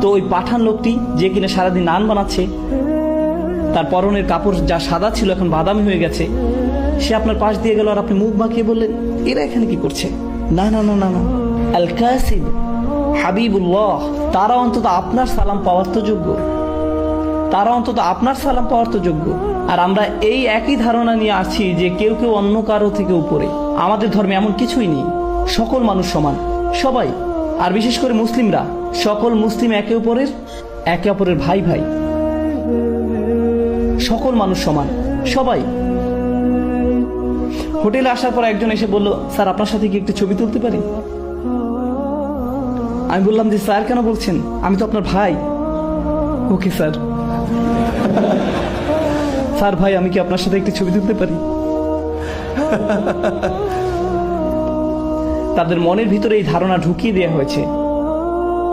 তো ওই পাঠান লোকটি যে কিনা সারাদিন নান বানাচ্ছে, তার পরনের কাপড় যা সাদা ছিল এখন বাদামি হয়ে গেছে, সে আপনার পাশ দিয়ে গেল আর আপনি মুখ বাঁকিয়ে বললেন এরা এখানে কি করছে? না না না না না, আল কাসিম হাবিবুল্লাহ, তারা অন্তত আপনার সালাম পাওয়ার তো যোগ্য, তারা অন্তত আপনার সালাম পাওয়ার তো যোগ্য। আর আমরা এই একই ধারণা নিয়ে আছি যে কেউ কেউ অন্য কারো থেকে উপরে। আমাদের ধর্মে এমন কিছুই নেই, সকল মানুষ সমান, সবাই। আর বিশেষ করে মুসলিমরা, সকল মুসলিম একে অপরের ভাই ভাই, সকল মানুষ সমান, সবাই। হোটেলে আসার পর একজন এসে বলল, স্যার আপনার সাথে কি একটু ছবি তুলতে পারি? আমি বললাম যে স্যার কেন বলছেন, আমি তো আপনার ভাই। Okay sir. স্যার ভাই আমি কি আপনার সাথে একটু ছবি তুলতে পারি? তাদের মনের ভিতরে এই ধারণা ঢুকিয়ে দেওয়া হয়েছে